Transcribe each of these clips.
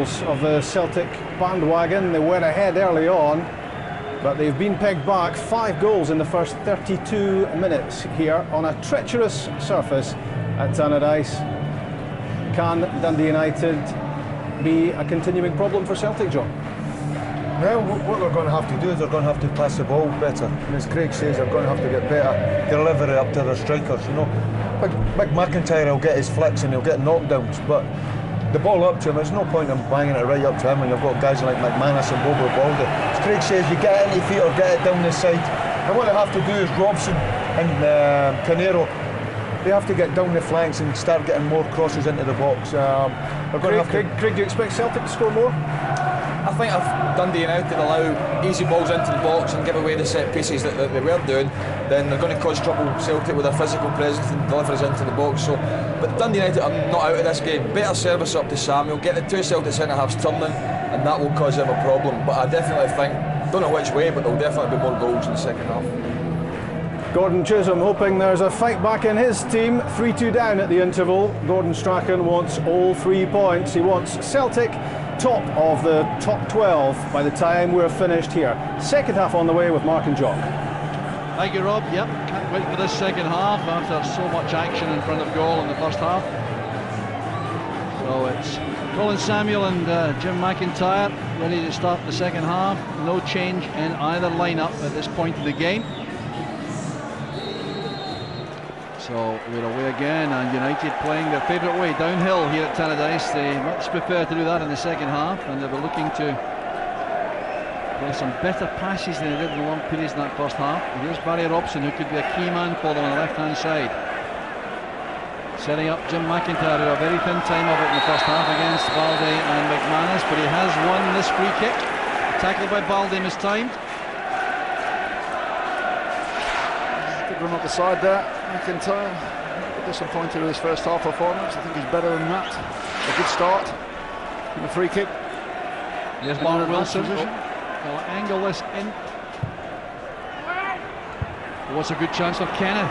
disciples of the Celtic bandwagon. They were ahead early on, but they've been pegged back. 5 goals in the first 32 minutes here on a treacherous surface at Tannadice. Can Dundee United be a continuing problem for Celtic, John? Well, what they're going to have to do is they're going to have to pass the ball better. And as Craig says, they're going to have to get better delivery up to their strikers. You know, Big McIntyre will get his flicks and he'll get knockdowns, but the ball up to him, there's no point in banging it right up to him when you've got guys like McManus and Bobo Baldy. As Craig says, you get it in your feet or get it down the side. And what they have to do is Robson and Canero, they have to get down the flanks and start getting more crosses into the box. Craig, do you expect Celtic to score more? I think if Dundee United allow easy balls into the box and give away the set pieces that they were doing, then they're going to cause trouble Celtic with their physical presence and deliveries into the box. So, but Dundee United are not out of this game. Better service up to Samuel, get the 2 Celtic centre-halves turning, and that will cause them a problem. But I definitely think, don't know which way, but there'll definitely be more goals in the second half. Gordon Chisholm hoping there's a fight back in his team. 3-2 down at the interval. Gordon Strachan wants all 3 points. He wants Celtic top of the top 12 by the time we're finished here. Second half on the way with Mark and Jock. Thank you, Rob. Yep, can't wait for this second half after so much action in front of goal in the first half. So it's Colin Samuel and Jim McIntyre ready to start the second half. No change in either lineup at this point of the game. So we're away again, and United playing their favourite way, downhill here at Tannadice. They much prefer to do that in the second half, and they were looking to play some better passes than they did in long periods in that first half. And here's Barry Robson, who could be a key man for them on the left-hand side. Setting up Jim McIntyre, who had a very thin time of it in the first half against Baldy and McManus, but he has won this free kick. Tackled by Baldy, mistimed. Good run up the side there. McIntyre disappointed with his first half performance. I think he's better than that. A good start in the free kick. Here's Mark Wilson. They'll angle this in. What's a good chance of Kenneth?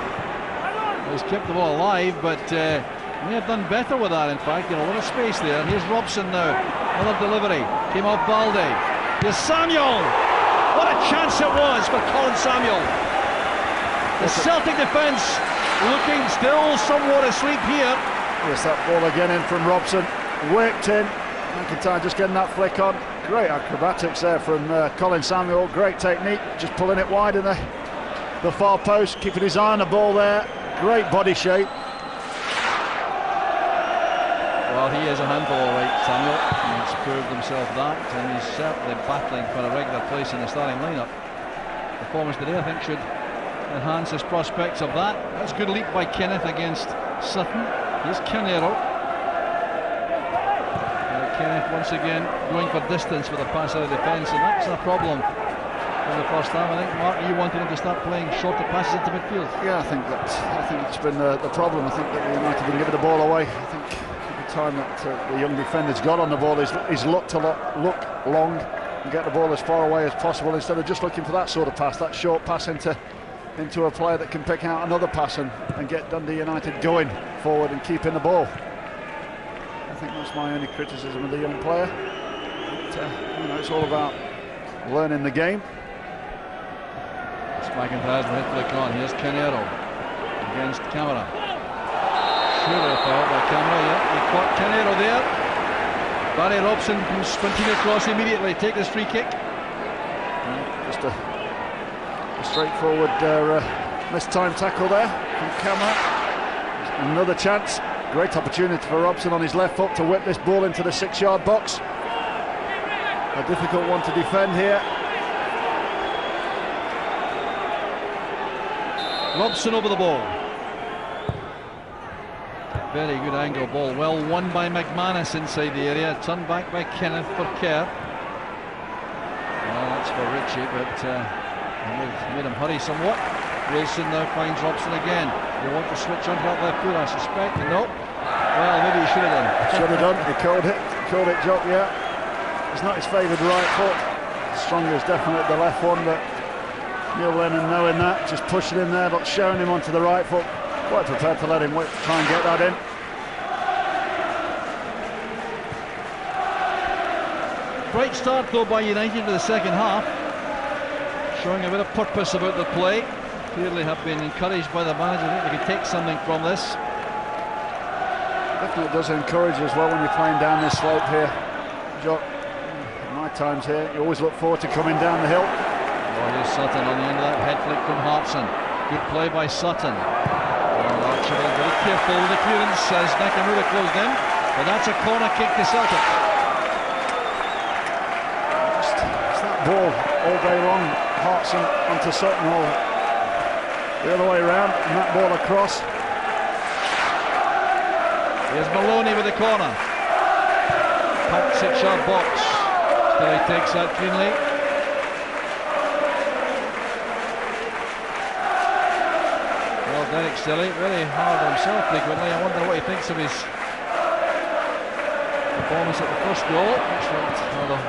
He's kept the ball alive, but may have done better with that. In fact, a lot of space there. Here's Robson now. Another delivery. Came off Baldy. Here's Samuel. What a chance it was for Colin Samuel. The Celtic defence looking still somewhat asleep here. Yes, that ball again in from Robson, whipped in. McIntyre just getting that flick on. Great acrobatics there from Colin Samuel. Great technique, just pulling it wide in the far post, keeping his eye on the ball there. Great body shape. Well, he is a handful, all right, Samuel. He's proved himself that, and he's certainly battling for a regular place in the starting lineup. Performance today, I think, should enhance his prospects of that. That's a good leap by Kenneth against Sutton. Here's Canero. Kenneth once again going for distance with a pass out of defence, and that's a problem in the first half. I think, Mark, you wanted him to start playing shorter passes into midfield. Yeah, I think it's been the problem. I think that United have been giving the ball away. I think every time that the young defender's got on the ball, he's looked to look long and get the ball as far away as possible instead of just looking for that sort of pass, that short pass into a player that can pick out another pass and get Dundee United going forward and keeping the ball. I think that's my only criticism of the young player. But, it's all about learning the game. McIntyre's head flick on. Here's Canero against Camara. Should have fouled by Camara. Yeah, he caught Canero there. Barry Robson can sprinting across immediately. Take this free kick. Just a straightforward mistimed tackle there from Camara. Another chance. Great opportunity for Robson on his left foot to whip this ball into the 6-yard box. A difficult one to defend here. Robson over the ball. Very good angle ball. Well won by McManus inside the area. Turned back by Kenneth for Kerr. Well, that's for Ritchie, but made him hurry somewhat. Wilson now finds Robson again. They want to switch onto that left foot, I suspect. No. Well, maybe he should have done. Should have done. He called it. Called it, Jock, yeah. It's not his favoured right foot. Stronger is definitely the left one, but Neil Lennon knowing that, just pushing him there, but showing him onto the right foot. Quite prepared to let him try and get that in. Bright start though by United for the second half, showing a bit of purpose about the play. Clearly have been encouraged by the manager. I think they can take something from this. Definitely does encourage as well when you're playing down this slope here. Jock, in my times here, you always look forward to coming down the hill. Oh, here's Sutton on the end of that head flick from Hartson. Good play by Sutton. And Archibald very careful with the clearance as Nakamura closed in. But that's a corner kick to Celtic. It's that ball all day long. Hartson onto Sutton, all the other way around, and that ball across. Here's Maloney with the corner. Packed 6-yard box. Still he takes that cleanly. Well, Derek Stilly, really hard on himself frequently. I wonder what he thinks of his performance at the first goal. The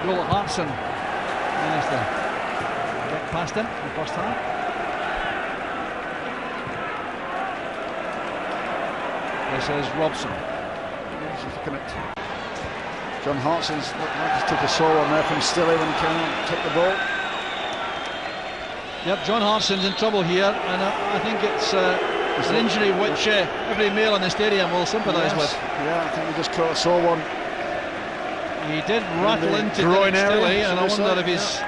goal at Hartson managed to get past him in the first half. This is Robson. Looking at John Hartson's looked like he took a sore on there from Stilly when he came out and took the ball. Yep, John Hartson's in trouble here, and I think it's an injury which every male in the stadium will sympathise with. Yeah, I think he just caught a sore one. He did rattle into Derek Stilly, and I wonder if he's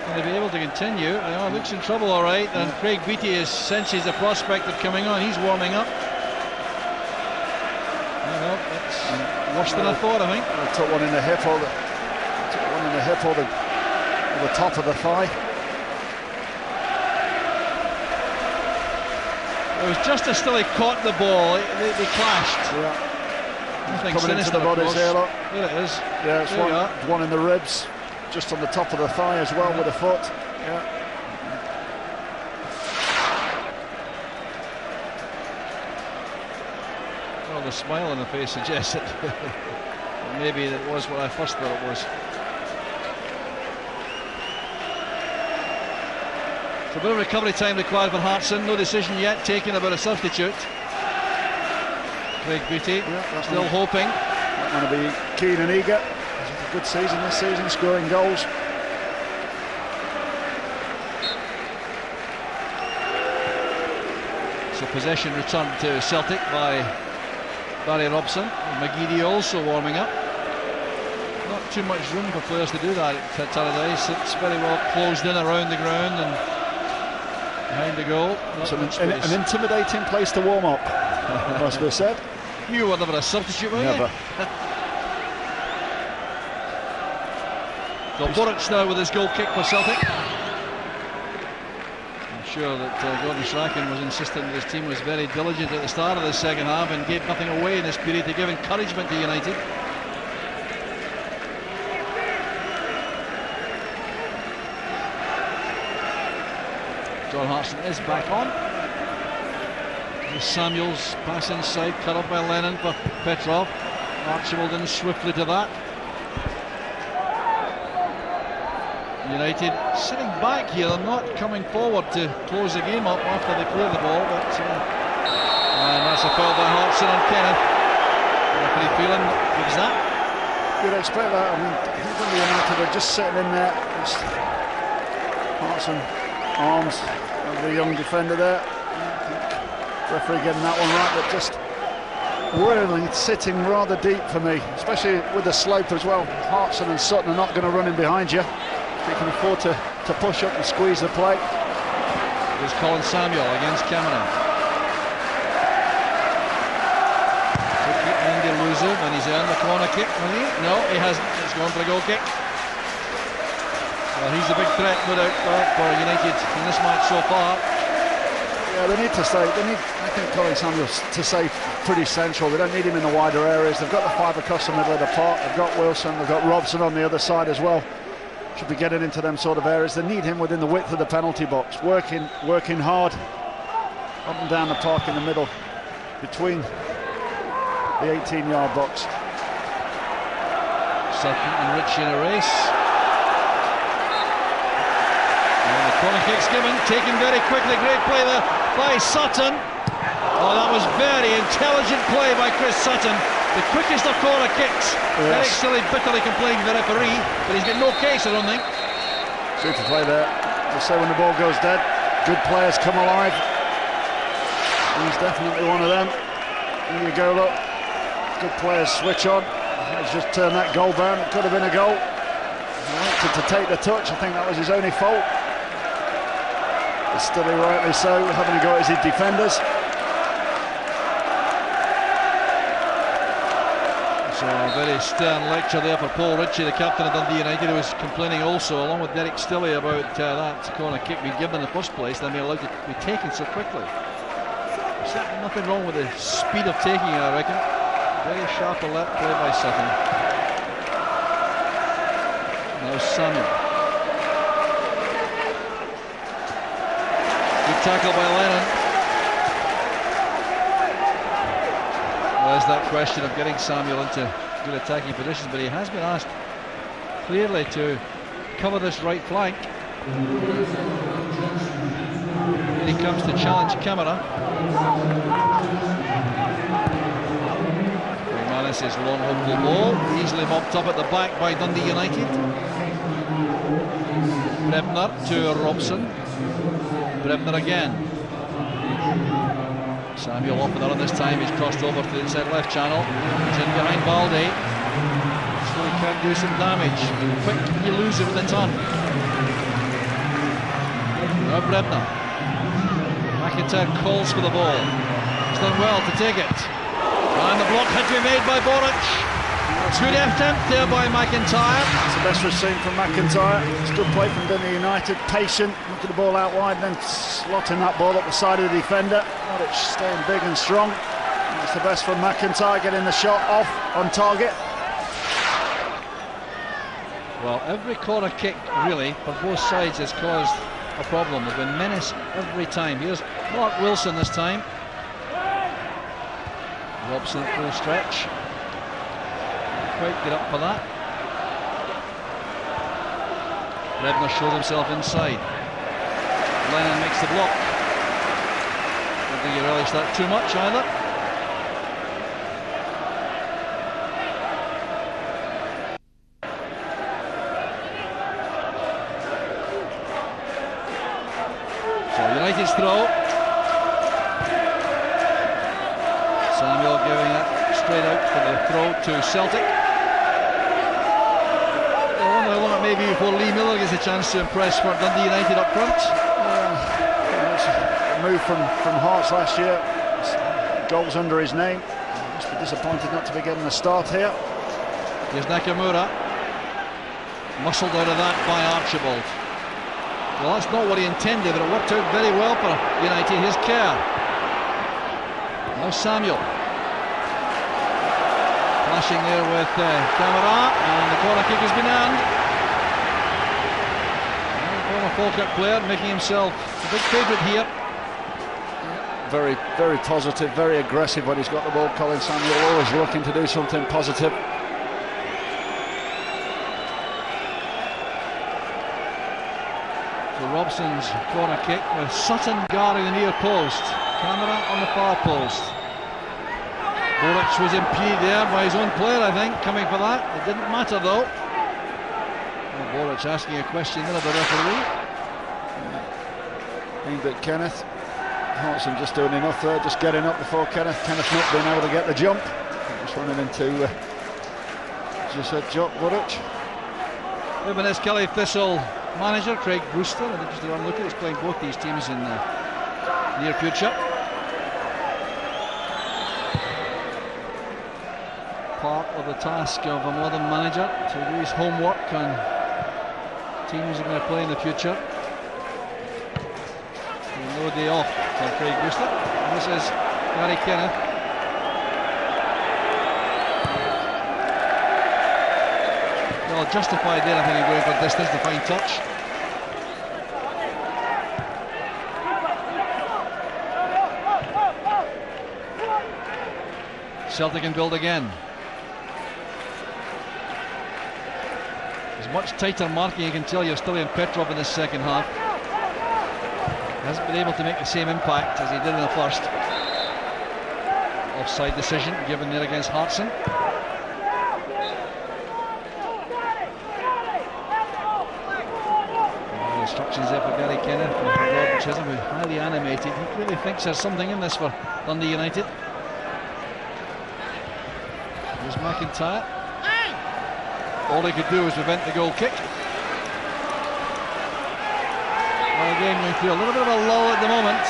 going to be able to continue. Looks in trouble, all right. And Craig Beattie senses the prospect of coming on. He's warming up. It's worse than I thought, I think. I took one in the hip, or the top of the thigh. It was just as Stilly caught the ball, they clashed. Yeah. Nothing coming sinister, into the bodies here, look. There it is. Yeah, it's one in the ribs, just on the top of the thigh as well, with a foot. Yeah. Well, the smile on the face suggests that maybe it was what I first thought it was. So a bit of recovery time required for Hartson. No decision yet taken about a substitute. Craig Beattie still hoping. Going to be keen and eager. He's had a good season this season, scoring goals. So possession returned to Celtic by Barry Robson. McGeady also warming up. Not too much room for players to do that at Tannadice. It's very well closed in around the ground and behind the goal. It's an intimidating place to warm up, must be said. You were never a substitute, were you? Never. So Boric now with his goal kick for Celtic. I'm sure that Gordon Strachan was insisting that his team was very diligent at the start of the second half and gave nothing away in this period to give encouragement to United. John Hartson is back on. Samuels pass inside, cut up by Lennon for Petrov. Archibald in swiftly to that. United sitting back here, they're not coming forward to close the game up after they clear the ball, but and that's a foul by Hartson on Kenneth. Referee Phelan gives that. You'd expect that. I mean, Dundee United are just sitting in there. Hartson, arms of the young defender there. Referee getting that one right, but just really sitting rather deep for me, especially with the slope as well. Hartson and Sutton are not going to run in behind you. They can afford to push up and squeeze the play. There's Colin Samuel against Cameron. Andy Luzer, and he's earned the corner kick, has he? No, he hasn't. It's gone for a goal kick. Well, he's a big threat, no doubt, for United in this match so far. Yeah, they need to stay. I think Colin Samuels to stay pretty central. They don't need him in the wider areas. They've got the five across the middle of the park. They've got Wilson. They've got Robson on the other side as well. Should be getting into them sort of areas. They need him within the width of the penalty box, working hard up and down the park in the middle, between the 18-yard box. Sutton and Ritchie in a race. And the corner kick's given, taken very quickly. Great play there by Sutton. Oh, that was very intelligent play by Chris Sutton. The quickest of corner kicks. Derek Stilley bitterly complaining to the referee, but he's got no case, I don't think. Super play there. They say when the ball goes dead, good players come alive. He's definitely one of them. There you go, look. Good players switch on. He's just turned that goal down. It could have been a goal. He wanted to take the touch. I think that was his only fault. But still, rightly so, having a go at his defenders. So a very stern lecture there for Paul Ritchie, the captain of Dundee United, who was complaining also, along with Derek Stilley, about that corner kick being given in the first place and being allowed to be taken so quickly. Certainly nothing wrong with the speed of taking it, I reckon. Very sharp alert play by Sutton. Now Samuel. Good tackle by Lennon. There's that question of getting Samuel into good attacking positions, but he has been asked clearly to cover this right flank. Here he comes to challenge Camera. McManus is long hopeful ball, easily mopped up at the back by Dundee United. Brebner to Robson. Brebner again. Samuel off another this time. He's crossed over to the inside left channel. He's in behind Balde. So he can do some damage. Quick, you lose him in the turn. Now Brebner. McIntyre calls for the ball. He's done well to take it. And the block had to be made by Boric. Good attempt there by McIntyre. It's the best we've seen from McIntyre. It's good play from Dundee United. Patient, looking the ball out wide, then slotting that ball up the side of the defender. Boric staying big and strong. It's the best from McIntyre, getting the shot off on target. Well, every corner kick, really, for both sides has caused a problem. There's been menace every time. Here's Mark Wilson this time. Robson at full stretch. Quite get up for that. Brebner shows himself inside. Lennon makes the block. Don't think he relished that too much either. So United's throw. Samuel giving it straight out for the throw to Celtic. Maybe before Lee Miller gets a chance to impress for Dundee United up front. A move from Hearts last year. Goals under his name. Must be disappointed not to be getting a start here. Here's Nakamura. Muscled out of that by Archibald. Well, that's not what he intended, but it worked out very well for United. Here's Kerr. Now Samuel. Flashing there with Camara, and the corner kick has been earned. Falkirk player making himself a big favourite here. Very, very positive, very aggressive when he's got the ball. Colin Samuel always looking to do something positive. So Robson's corner kick with Sutton guarding the near post. Camera on the far post. Boric was impeded there by his own player, I think, coming for that. It didn't matter though. Well, Boric asking a question there of the referee. Aimed at Kenneth. Hartson just doing enough there, just getting up before Kenneth. Kenneth not being able to get the jump. Just running into, just said, Jock Boric. Inverness Kelly Thistle manager Craig Brewster. I'm interested to look at. He's playing both these teams in the near future. Part of the task of a modern manager to do his homework on teams that are going to play in the future. No day off for Craig Brewster. And this is Gary Kenneth. Well, justified there, I think, in going for distance to find touch. Celtic can build again. There's much tighter marking, you can tell. You're still in Petrov in the second half. Hasn't been able to make the same impact as he did in the first. Offside decision given there against Hartson. Instructions there for Gary Kenneth and Gordon Chisholm, who highly animated. He really thinks there's something in this for Dundee United. There's McIntyre. All he could do was prevent the goal kick. Well, again, going through a little bit of a lull at the moment.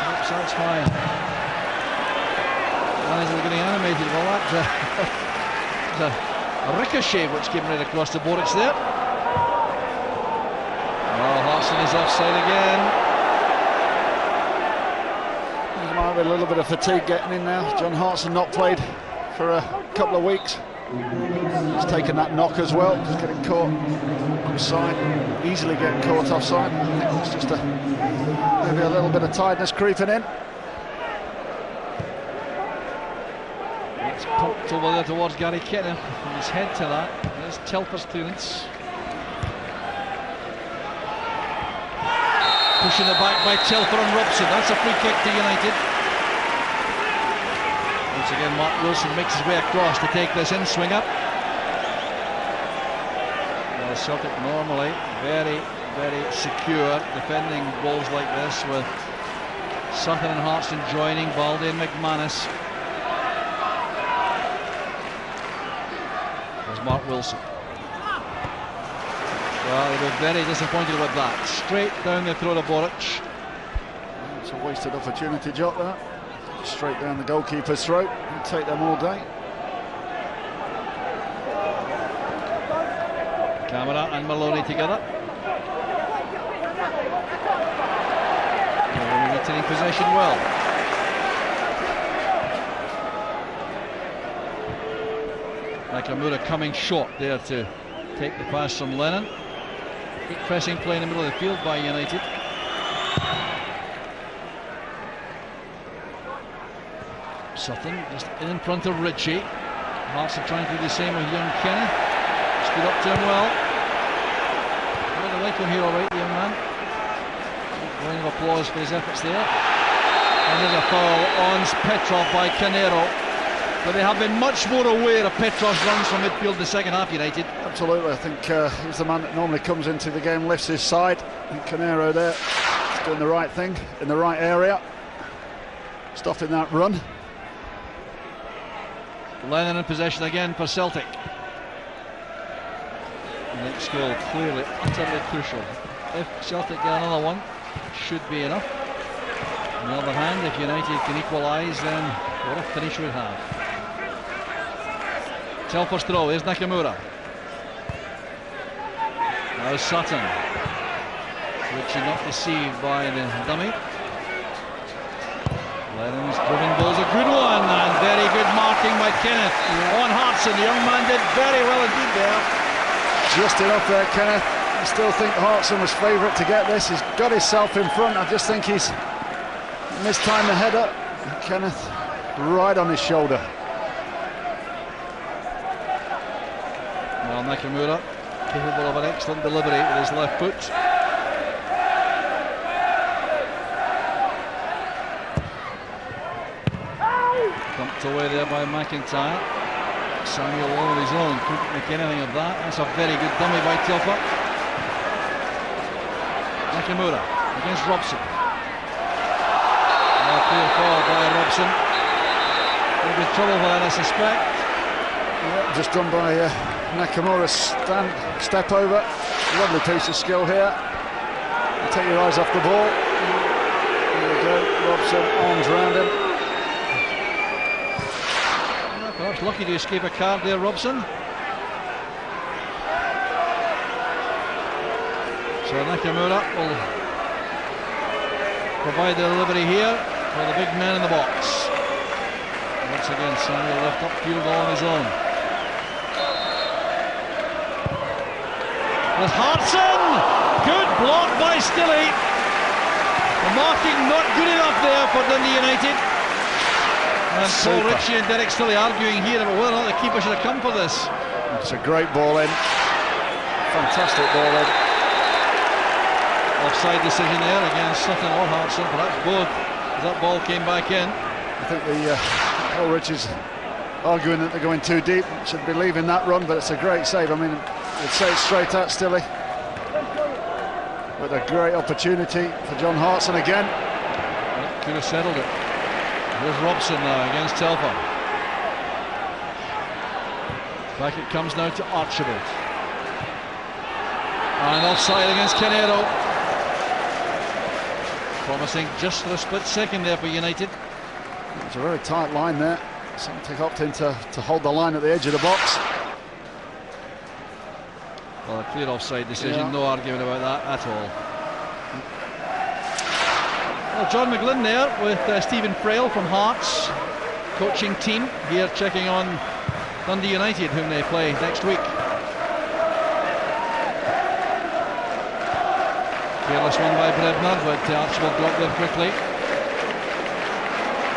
Oops, that's fine. As they're getting animated, well, that's a ricochet which came right across the board. It's there. Well, Hartson is offside again. There might be a little bit of fatigue getting in now. John Hartson not played for a couple of weeks. He's taken that knock as well, just getting caught offside, easily getting caught offside. I think it's just maybe a little bit of tiredness creeping in. It's pumped over there towards Gary Kenneth, and his head to that. There's Telfer's clearance. Pushing it back by Telfer and Robson. That's a free kick to United. Once again, Mark Wilson makes his way across to take this in swinger. Well, Celtic normally very, very secure defending balls like this, with Sutton and Hartson joining, Baldy and McManus. There's Mark Wilson. Well, they were very disappointed with that. Straight down the throat of Boric. It's a wasted opportunity, Jot, that. Straight down the goalkeeper's throat. It'll take them all day. Camara and Maloney together. Maloney retaining possession well. Nakamura coming short there to take the pass from Lennon. Good pressing play in the middle of the field by United. Sutton just in front of Ritchie. Hartson trying to do the same with young Kenneth. Stood up to him well. I like him here all right, the young man. Round of applause for his efforts there. And there's a foul on Petrov by Canero. But they have been much more aware of Petrov's runs from midfield in the second half, United. Absolutely, I think he's the man that normally comes into the game, lifts his side. And Canero there is doing the right thing in the right area, stopping that run. Lennon in possession again for Celtic. Next goal clearly utterly crucial. If Celtic get another one, should be enough. On the other hand, if United can equalise, then what a finish we'd have. Telfer's throw, here's Nakamura. Now Sutton. Ritchie not deceived by the dummy. Lennon's driven ball's a good one, and very good marking by Kenneth on Hartson. The young man did very well indeed there. Just enough there, Kenneth. I still think Hartson was favourite to get this. He's got himself in front. I just think he's mistimed the header. Kenneth right on his shoulder. Well, Nakamura capable of an excellent delivery with his left foot. Dumped away there by McIntyre. Samuel all on his own, couldn't make anything of that. That's a very good dummy by Telfer. Nakamura against Robson. Clear foul by Robson. He'll be in trouble for that, I suspect. Yeah, just done by Nakamura. Step over. Lovely piece of skill here. You take your eyes off the ball. There we go. Robson, arms round him. Perhaps lucky to escape a card there, Robson. So Nakamura will provide the delivery here for the big man in the box. Once again, Samuel left upfield all on his own. With Hartson! Good block by Stilley. The marking not good enough there for Dundee United. And Paul Ritchie and Derek Stilley arguing here about whether or not the keeper should have come for this. It's a great ball in. Fantastic ball in. Offside decision there against Sutton or Hartson, perhaps both, as that ball came back in. I think the Paul Richards arguing that they're going too deep, should be leaving that run, but it's a great save. I mean, it's saved straight out Stilly. With a great opportunity for John Hartson again. Could have settled it. Here's Robson now against Telfer. Back it comes now to Archibald. And offside against Canero. Promising just for a split second there for United. It's a very tight line there. Celtic opting to hold the line at the edge of the box. Well, a clear offside decision, no argument about that at all. Well, John McGlynn there with Stephen Frail from Hearts coaching team here, checking on Dundee United, whom they play next week. Careless one by Brebner, but Archibald got there quickly.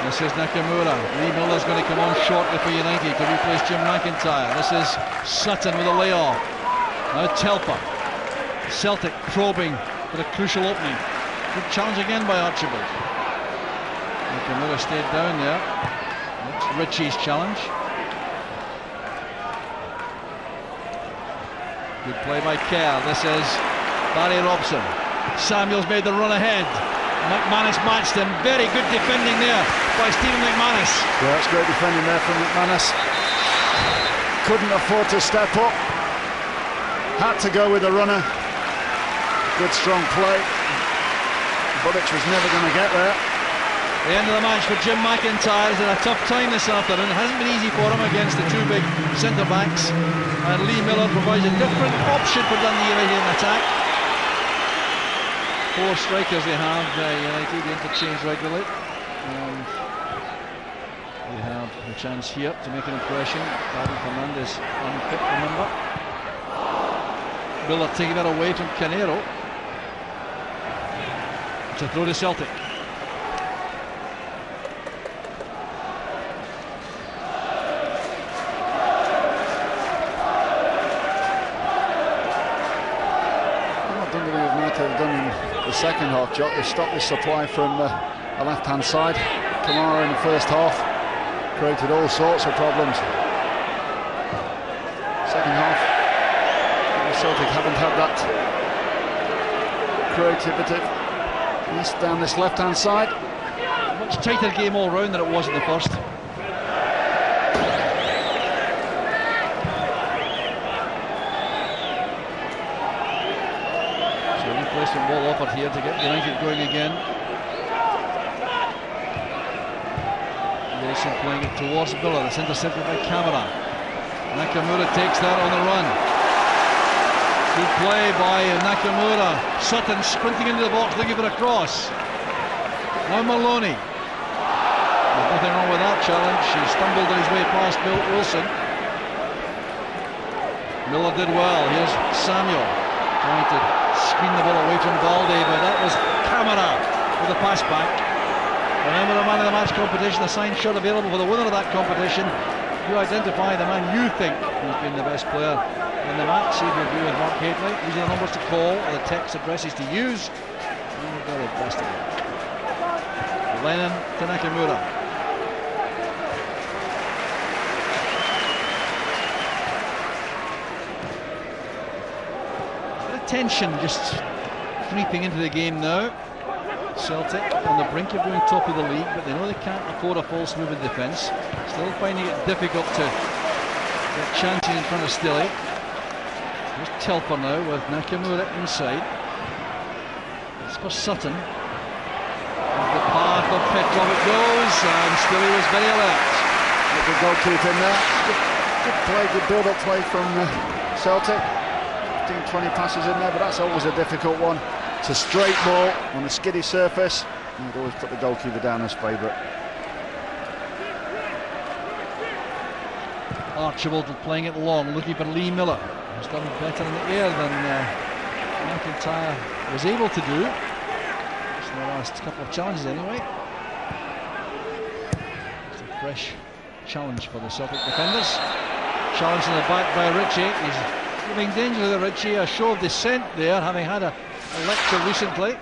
This is Nakamura. Lee Miller's going to come on shortly for United to replace Jim McIntyre. This is Sutton with a layoff. Now Telfer. Celtic probing for a crucial opening. Good challenge again by Archibald. Nakamura stayed down there. That's Ritchie's challenge. Good play by Kerr. This is Barry Robson. Samuels made the run ahead. McManus matched him. Very good defending there by Stephen McManus. Yeah, that's great defending there from McManus. Couldn't afford to step up. Had to go with the runner. Good strong play. Budic was never going to get there. The end of the match for Jim McIntyre. He's had a tough time this afternoon. It hasn't been easy for him against the two big centre-backs. And Lee Miller provides a different option for Dundee United in attack. Four strikers they have, United, they interchange regularly. And they have a chance here to make an impression. Paddy Fernandez unfit, remember. Miller taking that away from Canero. To throw to Celtic. What Dundee United have done in the second half, Jock, they stopped the supply from the left-hand side. Kamara in the first half created all sorts of problems. Second half, Celtic haven't had that creativity. Down this left-hand side. Much tighter game all round than it was in the first. So replacement ball offered here to get United going again. Wilson playing it towards Miller. It's intercepted by Camara. Nakamura takes that on the run. Good play by Nakamura. Sutton sprinting into the box looking for a cross. Now Maloney. There's nothing wrong with that challenge. He stumbled on his way past Wilson. Miller did well. Here's Samuel trying to screen the ball away from Balde, but that was Camara with the pass back. Remember, the man of the match competition, a signed shirt available for the winner of that competition. You identify the man you think has been the best player in the match. See if you agree with Mark Hateley. These are the numbers to call or the text addresses to use. And the very best of it. Lennon to Nakamura. A bit of tension just creeping into the game now. Celtic on the brink of going top of the league, but they know they can't afford a false move in defence. Still finding it difficult to get chances in front of Stilly. Here's Telfer now with Nakamura inside. It's for Sutton. The path of Petrov it goes, and Stilly was very alert. Good goalkeeper in there. Good play, good build-up play from Celtic. 15-20 passes in there, but that's always a difficult one. It's a straight ball on a skiddy surface. You'd always put the goalkeeper down as favourite. Archibald playing it long, looking for Lee Miller. He's done better in the air than McIntyre was able to do. Just in the last couple of challenges anyway. It's a fresh challenge for the Celtic defenders. Challenge in the back by Ritchie. He's giving danger to Ritchie. A show of dissent there, having had a lecture recently.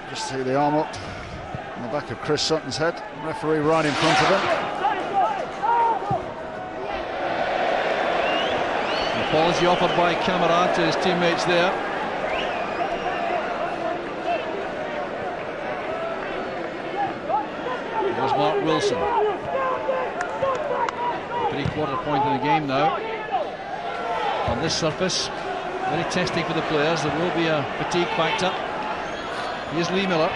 Just see the arm up. On the back of Chris Sutton's head. Referee right in front of him. An apology offered by Camara to his teammates there. There's Mark Wilson. 3/4 point in the game now. On this surface, very testing for the players. There will be a fatigue factor. Here's Lee Miller.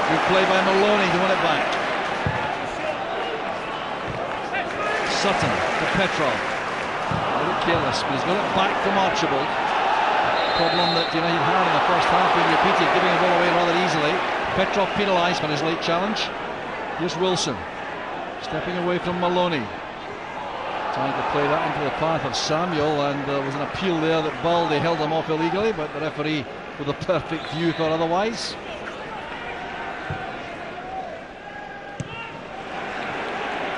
Good play by Maloney to win it back. Sutton to Petrov. A little careless, but he's got it back from Archibald. Problem that United had in the first half being repeated, giving the ball away rather easily. Petrov penalised for his late challenge. Here's Wilson, stepping away from Maloney. Trying to play that into the path of Samuel, and there was an appeal there that Baldy held him off illegally, but the referee with a perfect view thought otherwise.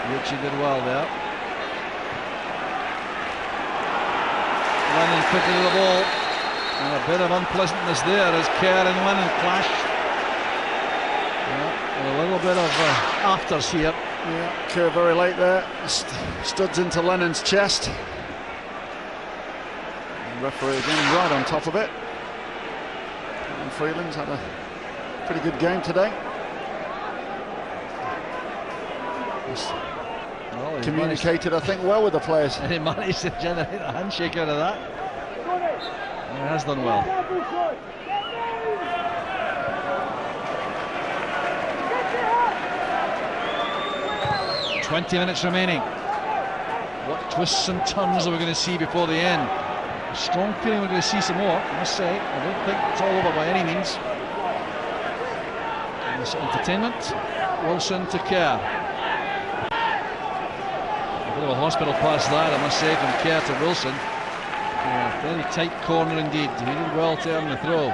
Ritchie did well there. Lennon quickly to the ball, and a bit of unpleasantness there as Kerr and Lennon clash. Yeah, a little bit of afters here. Yeah, Kerr very late there. Studs into Lennon's chest. And referee again right on top of it. And Freeland's had a pretty good game today. Well, communicated, I think, well with the players. He managed to generate a handshake out of that. He has done well. 20 minutes remaining. What twists and turns are we going to see before the end? A strong feeling we're going to see some more, I must say. I don't think it's all over by any means. And this entertainment. Wilson to Kerr. A bit of a hospital pass that, I must say, from Kerr to Wilson. Yeah, very tight corner indeed. He did well to earn the throw.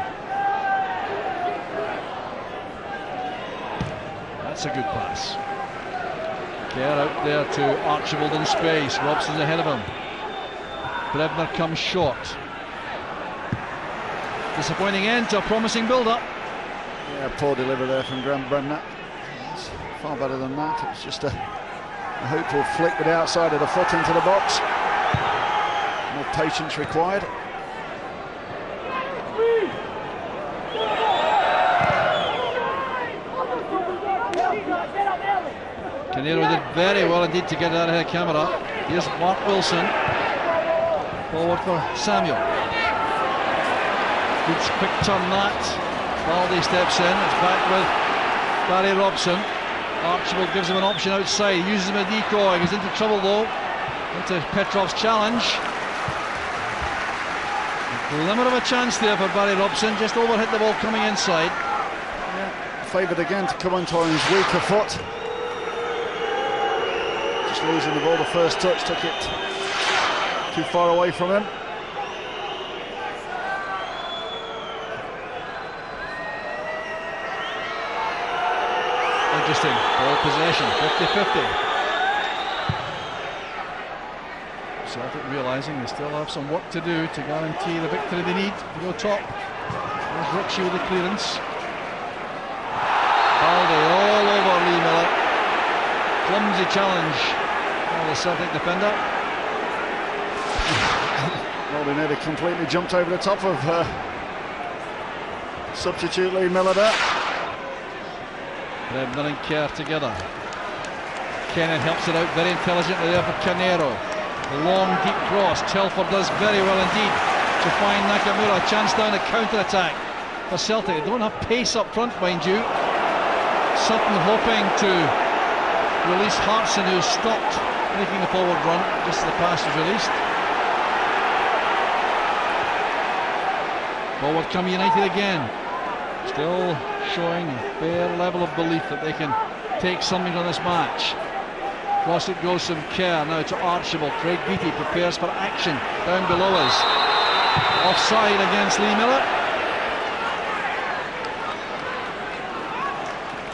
That's a good pass. Kerr out there to Archibald in space. Robson's ahead of him. Brevner comes short. Disappointing end to a promising build-up. Yeah, poor delivery there from Graham Bremner. It's far better than that. It was just a hopeful flick with the outside of the foot into the box. More patience required. Canero did very well indeed to get it out of her camera. Here's Mark Wilson. Forward for Samuel. Good quick turn that. Baldy steps in. It's back with Barry Robson. Archibald gives him an option outside. He uses him as a decoy. He's into trouble though. Into Petrov's challenge. A glimmer of a chance there for Barry Robson. Just overhit the ball coming inside. Yeah, favoured again to come onto his weaker foot. Just losing the ball the first touch. Took it too far away from him. Interesting. Ball possession. 50-50. Celtic realising they still have some work to do to guarantee the victory they need to go top. There's Ritchie with the clearance. Baldy all over Lee Miller. Clumsy challenge by the Celtic defender. Baldy nearly completely jumped over the top of substitute Lee Miller there. Brevner and Kerr together. Kennan helps it out very intelligently there for Canero. The long deep cross. Telford does very well indeed to find Nakamura. A chance down a counter-attack for Celtic. They don't have pace up front, mind you. Sutton hoping to release Hartson, who stopped making the forward run just as the pass was released. Forward come United again. Still showing a fair level of belief that they can take something on this match. Cross it goes from Kerr now to Archibald. Craig Beattie prepares for action down below us. Offside against Lee Miller.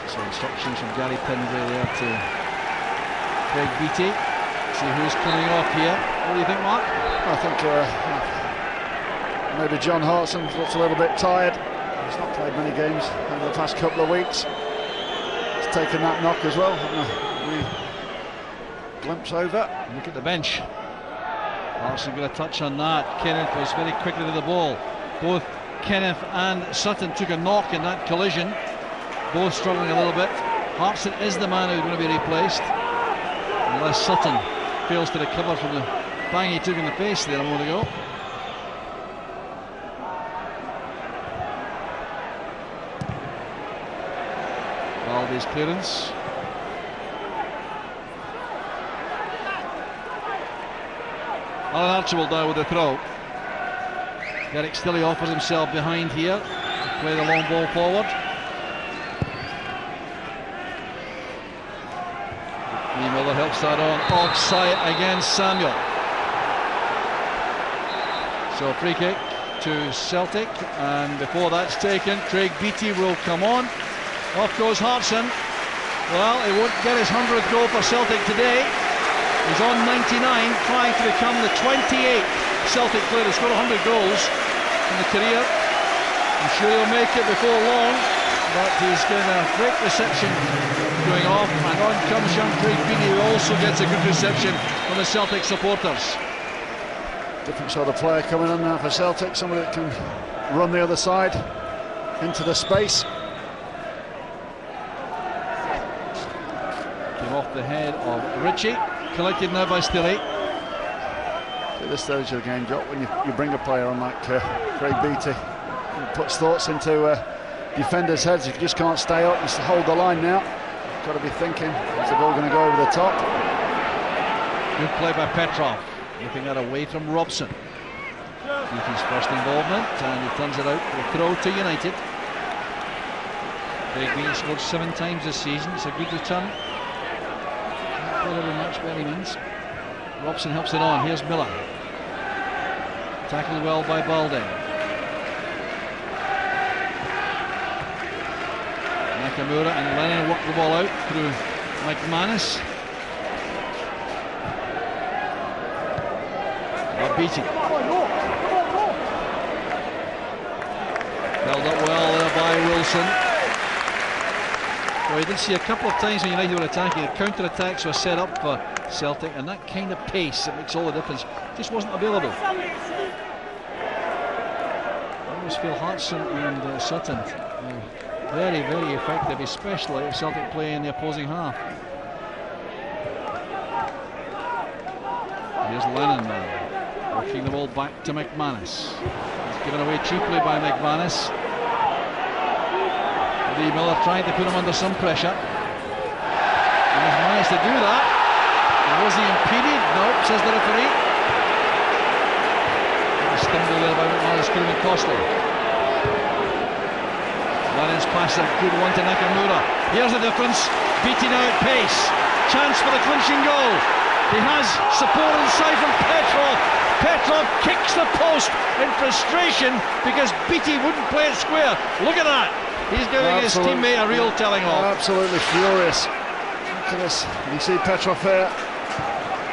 So instructions from Gary Pendley there to Craig Beattie. See who's coming off here. What do you think, Mark? I think maybe John Hartson looks a little bit tired. He's not played many games over the past couple of weeks. He's taken that knock as well. Glimpse over. Look at the bench. Arsenal got a touch on that. Kenneth was very quickly to the ball. Both Kenneth and Sutton took a knock in that collision. Both struggling a little bit. Hartson is the man who's going to be replaced, unless Sutton fails to recover from the bang he took in the face there a moment ago. Valde's clearance. Alan Archibald now with the throw. Derek Stilley offers himself behind here to play the long ball forward. Lee Miller helps that on. Offside against Samuel. So free kick to Celtic, and before that's taken, Craig Beattie will come on. Off goes Hartson. Well, he won't get his 100th goal for Celtic today. He's on 99, trying to become the 28th Celtic player to score 100 goals in the career. I'm sure he'll make it before long, but he's getting a great reception going off, and on comes young Craig Beattie, who also gets a good reception from the Celtic supporters. Different sort of player coming on now for Celtic, somebody that can run the other side into the space. Came off the head of Ritchie. Collected now by Stilley. At this stage of the game, Jock, when you bring a player on like Craig Beattie, he puts thoughts into defenders' heads. You just can't stay up and hold the line now. You've got to be thinking, is the ball going to go over the top? Good play by Petrov, looking that away from Robson. Beattie's first involvement, and he turns it out for a throw to United. Craig Beattie scored 7 times this season. It's a good return. Not every match by any means. Robson helps it on. Here's Miller. Tackled well by Balde. Nakamura and Lennon work the ball out through McManus. Beattie. Held up well there by Wilson. Well, you did see a couple of times when United were attacking, the counter-attacks were set up for Celtic, and that kind of pace that makes all the difference just wasn't available. I always feel Hartson and Sutton very, very effective, especially if Celtic play in the opposing half. Here's Lennon now, working the ball back to McManus. It's given away cheaply by McManus. Lee Miller trying to put him under some pressure, and he's managed to do that. And was he impeded? No, says the referee. A stumble there by McManus could have been costly. Lennon's pass, a good one to Nakamura. Here's the difference. Beattie now at pace. Chance for the clinching goal. He has support inside from Petrov. Petrov kicks the post in frustration because Beattie wouldn't play it square. Look at that. He's giving his teammate a real telling off. Absolutely furious. Look at this. You see Petrov here,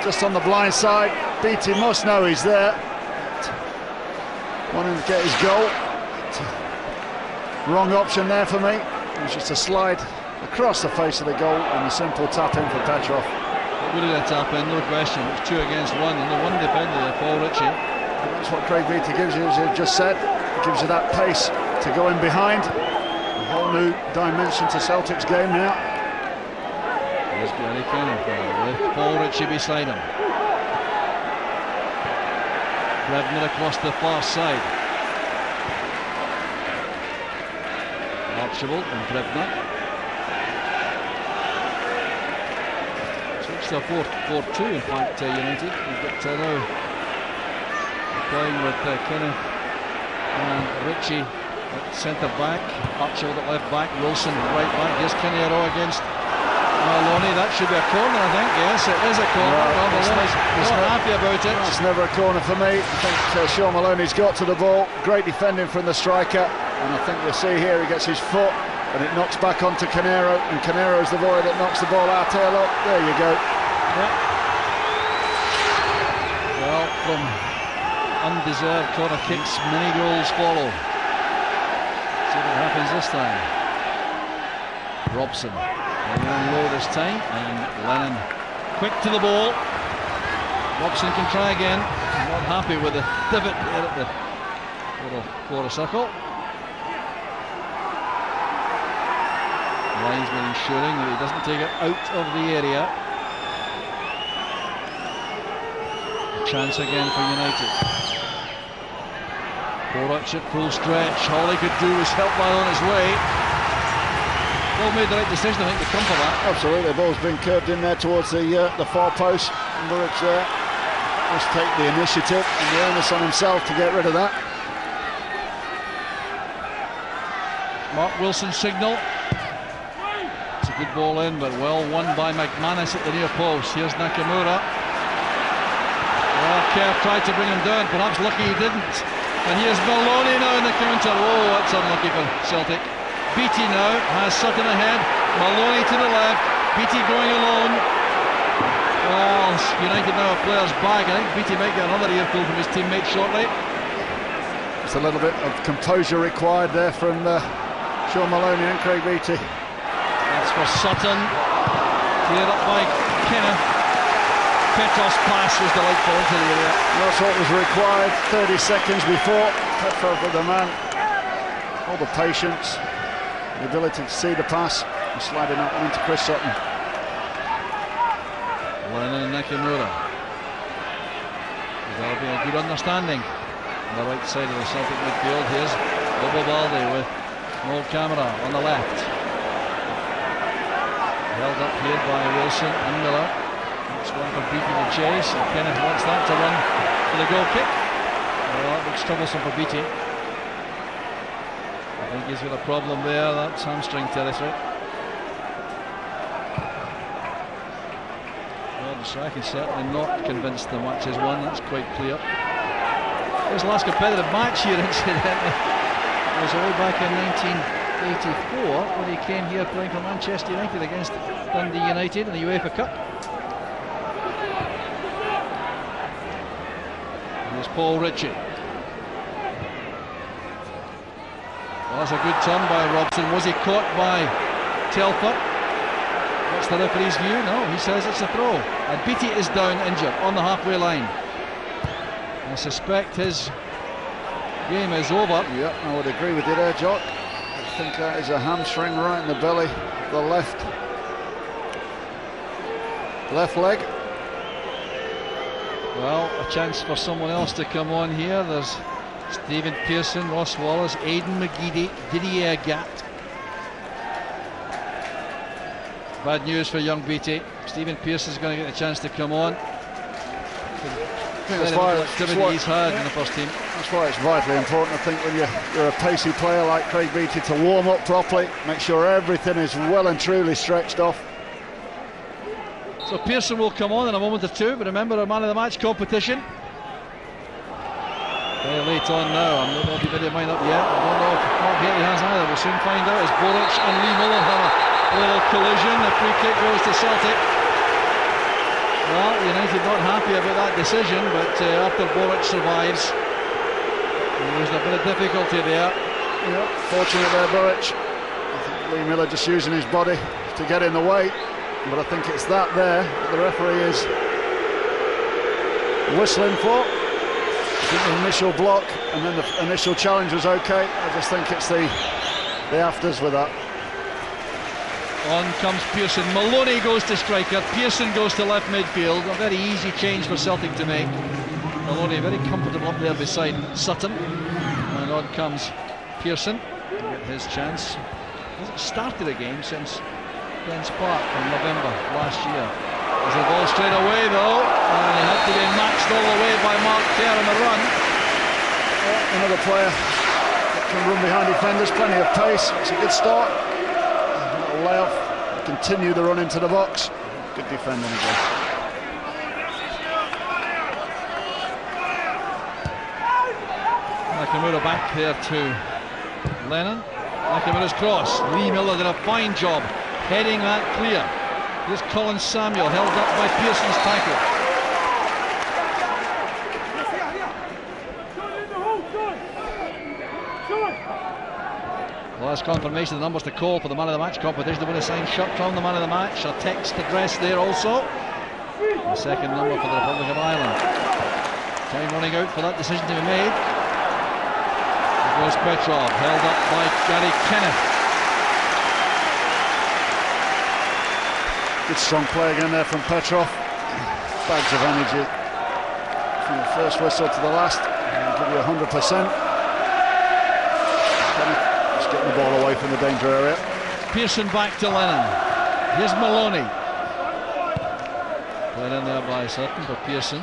just on the blind side. Beattie must know he's there. Wanting to get his goal. Wrong option there for me. It was just a slide across the face of the goal and a simple tap in for Petrov. It would have been a tap in, no question. It's 2 against 1, and the one defender there, Paul Ritchie. And that's what Craig Beattie gives you, as you've just said. It gives you that pace to go in behind. A whole new dimension to Celtic's game now. There's Gary Kenneth with Paul Ritchie beside him. Brevner across the far side. Archibald and Brevner. Switch to a 4-4-2 in fact, United. We've got now playing with Kenneth and Ritchie at centre back, Archibald at left back, Wilson right back. Here's Canero against Maloney. That should be a corner, I think. Yes, it is a corner. Maloney's not happy about it. It's never a corner for me. I think Sean Maloney's got to the ball. Great defending from the striker, and I think you'll see here he gets his foot and it knocks back onto Canero, and Canero's the boy that knocks the ball out here. Look, there you go. Yeah. Well, from undeserved corner kicks, many goals follow. See what happens this time. Robson going low this time, and Lennon quick to the ball. Robson can try again. Not happy with the divot there at the little quarter circle. Linesman ensuring that he doesn't take it out of the area. A chance again for United. Boruc at full stretch. All he could do was help while on his way. Well made the right decision, I think, to come for that. Absolutely, the ball's been curved in there towards the far post. Boruc there must take the initiative and the onus on himself to get rid of that. Mark Wilson's signal. It's a good ball in, but well won by McManus at the near post. Here's Nakamura. Well, Kerr tried to bring him down, perhaps lucky he didn't. And here's Maloney now in the counter. Oh, that's unlucky for Celtic. Beattie now has Sutton ahead. Maloney to the left. Beattie going alone. Well, United now have players back. I think Beattie might get another earful from his teammate shortly. It's a little bit of composure required there from Sean Maloney and Craig Beattie. That's for Sutton. Cleared up by Kenneth. Petros' pass was delightful into the area. That's what was required 30 seconds before. Petrov with the man. All the patience, the ability to see the pass, and sliding that one into Chris Sutton. Lennon and Nakamura. There'll be a good understanding on the right side of the Celtic midfield. Here's Obobaldi with no camera on the left. Held up here by Wilson and Miller. It's one for Beattie to chase, and Kenneth wants that to run for the goal kick. Well, that looks troublesome for Beattie. I think he's got a problem there. That's hamstring territory. Well, the strike is certainly not convinced the match is won. That's quite clear. His last competitive match here, incidentally, was all back in 1984 when he came here playing for Manchester United against Dundee United in the UEFA Cup. Here's Paul Ritchie. Well, that's a good turn by Robson. Was he caught by Telfer? What's the referee's view? No, he says it's a throw. And Beattie is down injured on the halfway line. I suspect his game is over. Yep, I would agree with you there, Jock. I think that is a hamstring right in the belly, the left leg. Well, a chance for someone else to come on here. There's Stephen Pearson, Ross Wallace, Aidan McGeady, Didier Gat. Bad news for young Beattie. Stephen Pearson's going to get a chance to come on. That's why he's had in the first team. That's why it's vitally important, I think, when you're a pacey player like Craig Beattie, to warm up properly, make sure everything is well and truly stretched off. So Pearson will come on in a moment or two, but remember, our man of the match competition. Very late on now. I'm not going to be ready to mine up yet. I don't know if Mark Haley has either. We'll soon find out as Boruc and Lee Miller have a little collision. The free kick goes to Celtic. Well, United not happy about that decision, but after Boruc survives, there's a bit of difficulty there. Yeah, fortunate there, Boruc. I think Lee Miller just using his body to get in the way, but I think it's that there that the referee is whistling for. I think the initial block and then the initial challenge was okay. I just think it's the afters with that. On comes Pearson. Maloney goes to striker. Pearson goes to left midfield. A very easy change for Celtic to make. Maloney very comfortable up there beside Sutton. And on comes Pearson to get his chance. Hasn't started a game since Dens Park in November last year. There's the ball straight away though, and he had to be matched all the way by Mark Kerr on the run. Another player that can run behind defenders, plenty of pace. It's a good start. Layoff, continue the run into the box. Good defending again. Nakamura back there to Lennon. Nakamura's cross. Lee Miller did a fine job heading that clear. Here's Colin Samuel, held up by Pearson's tackle. Well, that's confirmation of the numbers to call for the man of the match competition. To win a signed shirt from the man of the match. A text address there also. The second number for the Republic of Ireland. Time running out for that decision to be made. There goes Petrov, held up by Gary Kenneth. Good strong play again there from Petrov. Bags of energy from the first whistle to the last. I'll give you 100%. Just getting the ball away from the danger area. Pearson back to Lennon. Here's Maloney. Played in there by Sutton for Pearson.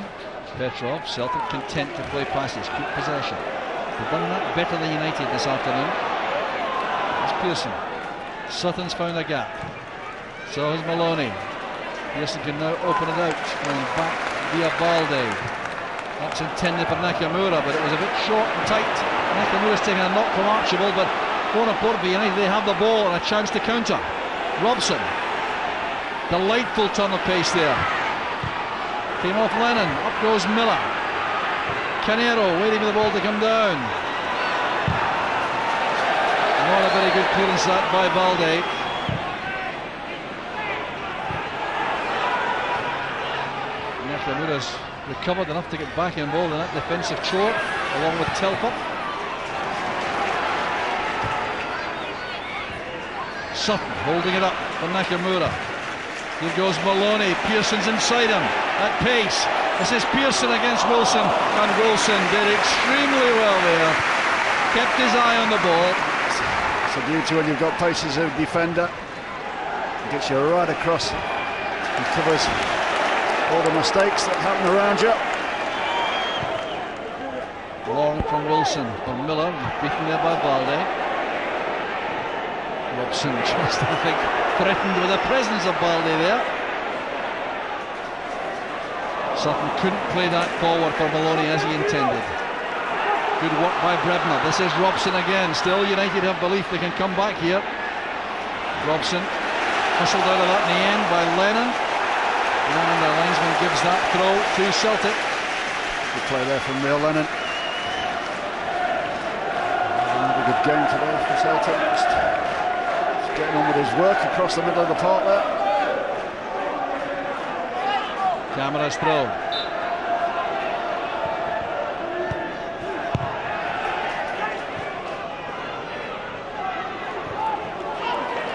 Petrov, Celtic content to play passes, keep possession. They've done that better than United this afternoon. It's Pearson. Sutton's found a gap. So is Maloney. Pearson can now open it out, going back via Balde. That's intended for Nakamura, but it was a bit short and tight. Nakamura's taking a knock from Archibald, but more important for United, they have the ball and a chance to counter. Robson. Delightful turn of pace there. Came off Lennon, up goes Miller. Canero waiting for the ball to come down. Not a very good clearance that by Balde. Nakamura's recovered enough to get back involved in that defensive chore, along with Telfer. Sutton holding it up for Nakamura. Here goes Maloney. Pearson's inside him at pace. This is Pearson against Wilson, and Wilson did extremely well there. Kept his eye on the ball. It's a beauty when you've got pace as a defender. Gets you right across and covers all the mistakes that happen around you. Long from Wilson, from Miller, beaten there by Balde. Robson just, I think, threatened with the presence of Balde there. Sutton couldn't play that forward for Maloney as he intended. Good work by Brebner. This is Robson again. Still United have belief they can come back here. Robson hustled out of that in the end by Lennon. And the linesman gives that throw to Celtic. Good play there from Neil Lennon. Another good game today for Celtic. Just getting on with his work across the middle of the park there. Camera's throw.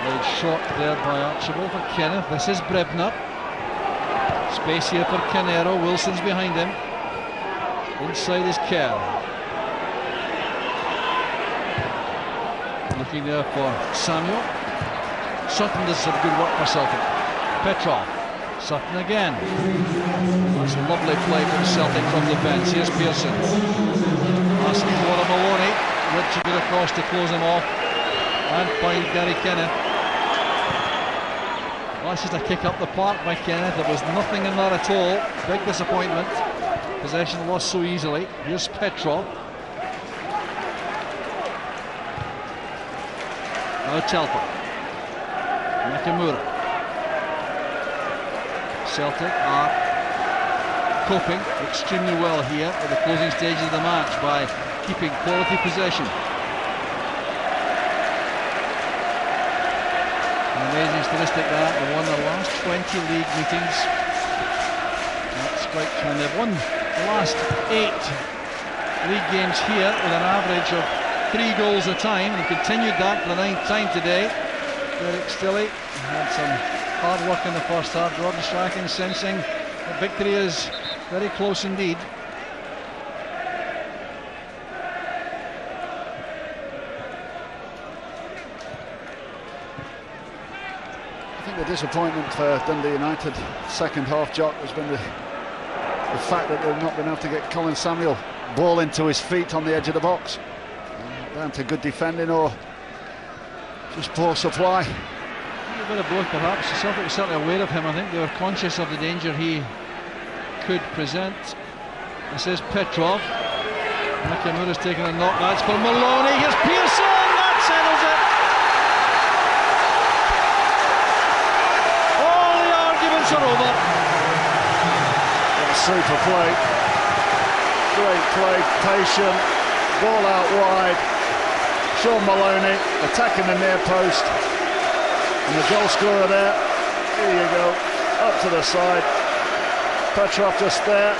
Laid short there by Archibald for Kenneth. This is Brebner. Space here for Canero. Wilson's behind him. Inside is Kerr. Looking there for Samuel. Sutton does some good work for Celtic. Petrov. Sutton again. That's a lovely play from Celtic from defence. Here's Pearson. Asking for a Maloney. Richard across to close him off. And find Gary Kenneth. Well, that's just a kick up the park by Kenneth. There was nothing in that at all. Big disappointment. Possession lost so easily. Here's Petrov. Now Telfer. Nakamura. Celtic are coping extremely well here at the closing stages of the match by keeping quality possession. An amazing statistic that they won their last 20 league meetings. That's quite true. They've won the last 8 league games here with an average of 3 goals a time. They continued that for the 9th time today. Derek Stilley had some hard work in the first half. Gordon Strachan sensing that victory is very close indeed. I think the disappointment for Dundee United second half, Jock, has been the fact that they've not been able to get Colin Samuel ball into his feet on the edge of the box. Down to good defending or just poor supply. A bit of both perhaps. Celtic was certainly aware of him. I think they were conscious of the danger he could present. This is Petrov. Nakamura's taking a knock. That's for Maloney. Here's Pearson. That settles it. All the arguments are over. What a super play. Great play, patient. Ball out wide. Sean Maloney attacking the near post, and the goal scorer there. Here you go, up to the side. Petrov just there.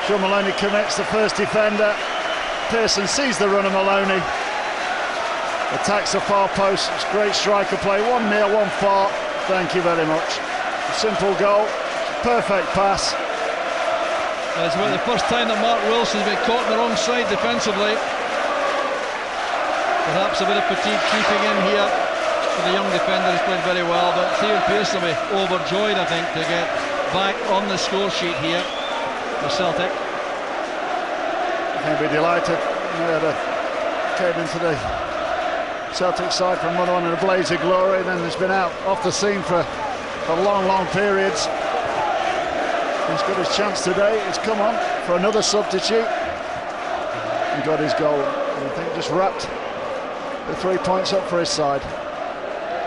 Sean Maloney commits, the first defender. Pearson sees the run of Maloney, attacks the far post. It's great striker play, one near, one far. Thank you very much. A simple goal, perfect pass. It's about the first time that Mark Wilson's been caught on the wrong side defensively. Perhaps a bit of fatigue creeping in here for the young defender. He's played very well, but Theo Pearson will be overjoyed, I think, to get back on the score sheet here for Celtic. I think he'll be delighted. Came into the Celtic side for another one in a blaze of glory, and then he's been out off the scene for long periods. He's got his chance today. He's come on for another substitute and got his goal. And I think just wrapped the 3 points up for his side.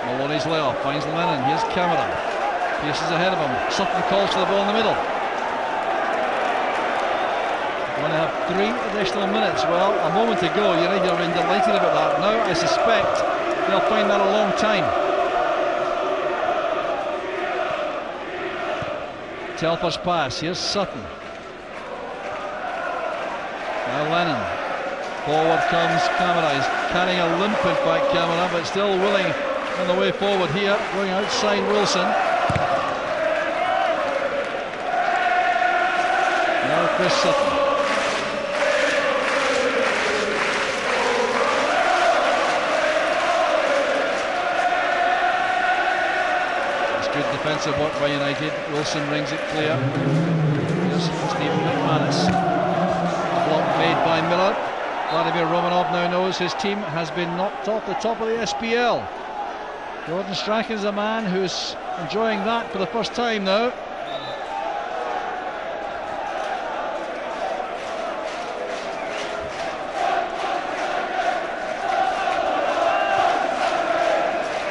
Maloney's layoff finds Lennon. Here's Cameron. Pearson's ahead of him. Sutton calls for the ball in the middle. Going to have 3 additional minutes. Well, a moment ago, United have been delighted about that. Now, I suspect they'll find that a long time. Telfer's pass. Here's Sutton. Now Lennon. Forward comes Camera. He's carrying a limp, in fact, Camera, but still willing on the way forward here. Going outside Wilson. Now Chris Sutton. Defensive work by United. Wilson rings it clear. Here's Stephen McManus. A block made by Miller. Vladimir Romanov now knows his team has been knocked off the top of the SPL. Gordon Strachan's a man who's enjoying that for the first time now.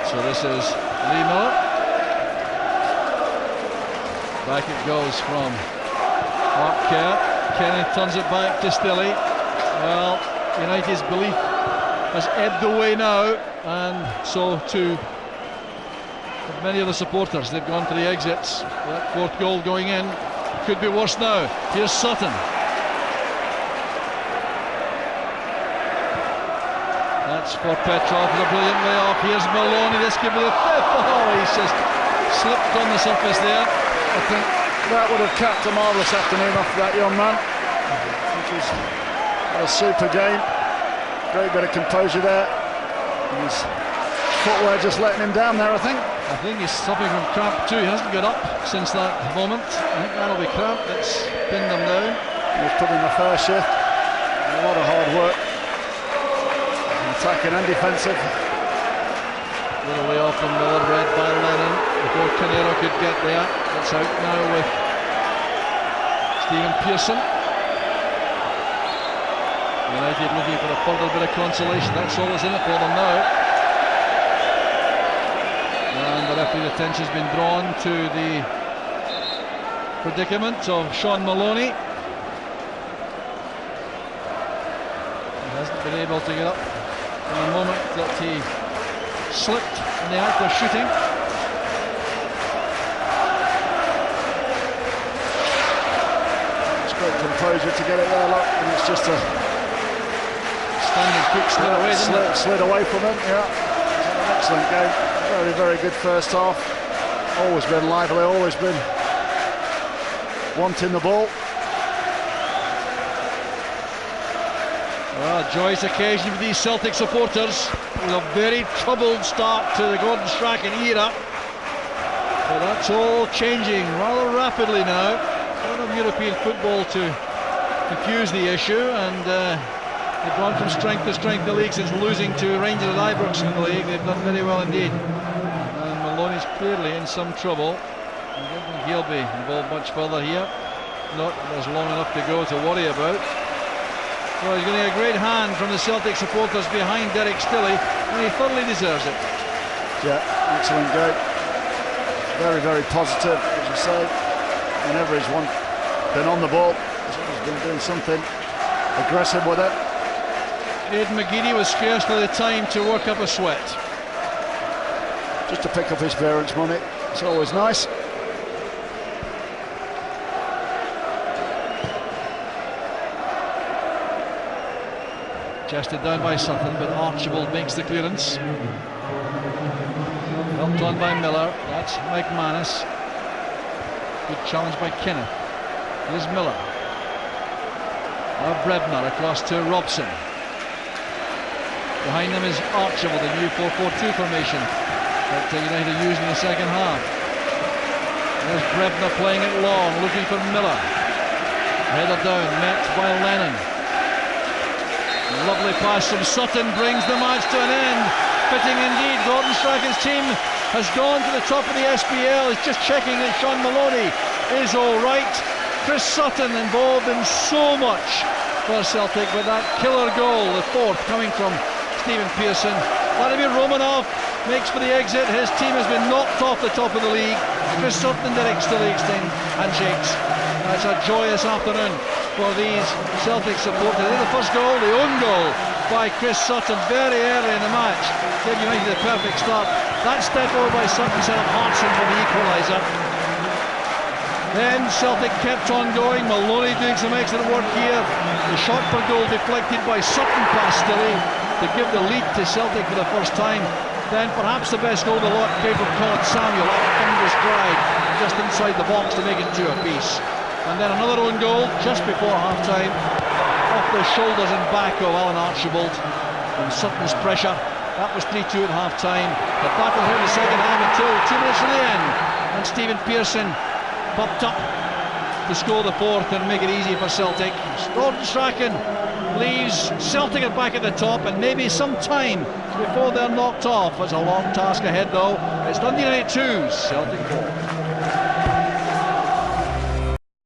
So this is Lee Miller. Back it goes from Mark Kerr. Kenny turns it back to Stilly. Well, United's belief has ebbed away now, and so too have many of the supporters. They've gone for the exits. That 4th goal going in could be worse now. Here's Sutton. That's for Petrov. A brilliant layoff. Here's Maloney. This could be the 5th. Oh, he's just slipped on the surface there. I think that would have capped a marvellous afternoon off that young man. I think he's had a super game. Great bit of composure there. And his footwear just letting him down there, I think. I think he's suffering from cramp too. He hasn't got up since that moment. I think that'll be cramp that's pinned him down. He's put in a fair shift. A lot of hard work. Attacking and defensive. Little way off from Miller, read by Lennon before Canero could get there. It's out now with Stephen Pearson. United looking for a further bit of consolation. That's all that's in it for them now. And the referee's attention's been drawn to the predicament of Sean Maloney. He hasn't been able to get up in the moment that he slipped in the act of shooting. It's great composure to get it there, look, and it's just a standing kick slid away, didn't it? Slid away from him, yeah. An excellent game. Very, very good first half. Always been lively, always been wanting the ball. Well, a joyous occasion for these Celtic supporters, with a very troubled start to the Gordon Strachan era. But that's all changing rather rapidly now. A lot of European football to confuse the issue, and they've gone from strength to strength in the league since losing to Rangers and Ibrox in the league. They've done very well indeed. And Maloney's clearly in some trouble. I don't think he'll be involved much further here. Not that there's long enough to go to worry about. Well, he's getting a great hand from the Celtic supporters behind Derek Stilly, and he thoroughly deserves it. Yeah, excellent game. Very, very positive, as you say. Whenever he's been on the ball, he's been doing something aggressive with it. Aidan McGeady was scarcely the time to work up a sweat. Just to pick up his parents' money, it's always nice. Chested down by Sutton, but Archibald makes the clearance. Helped on by Miller, that's McManus. Good challenge by Kenneth. Here's Miller. Now Brebner across to Robson. Behind them is Archibald, the new 4-4-2 formation that United are using in the second half. There's Brebner playing it long, looking for Miller. Header down, met by Lennon. Lovely pass from Sutton brings the match to an end. Fitting indeed. Gordon Strachan's team has gone to the top of the SPL. He's just checking that Sean Maloney is all right. Chris Sutton involved in so much for Celtic, with that killer goal, the fourth, coming from Stephen Pearson. Vladimir Romanov makes for the exit. His team has been knocked off the top of the league. Chris Sutton directs to the extend handshakes. It's a joyous afternoon for these Celtic supporters. The first goal, the own goal by Chris Sutton very early in the match, gave United the perfect start. That step over by Sutton set up Hartson for the equaliser. Then Celtic kept on going. Maloney doing some excellent work here. The shot for goal deflected by Sutton past Stilly to give the lead to Celtic for the first time. Then perhaps the best goal of the lot came from Colin Samuel. That fingers dried just inside the box to make it 2 apiece. And then another own goal just before half-time, off the shoulders and back of Alan Archibald from Sutton's pressure. That was 3-2 at half-time. The battle here in the second half until 2 minutes from the end, and Stephen Pearson popped up to score the fourth and make it easy for Celtic. Gordon Strachan leaves Celtic back at the top, and maybe some time before they're knocked off. It's a long task ahead though. It's Dundee United 2, Celtic 4.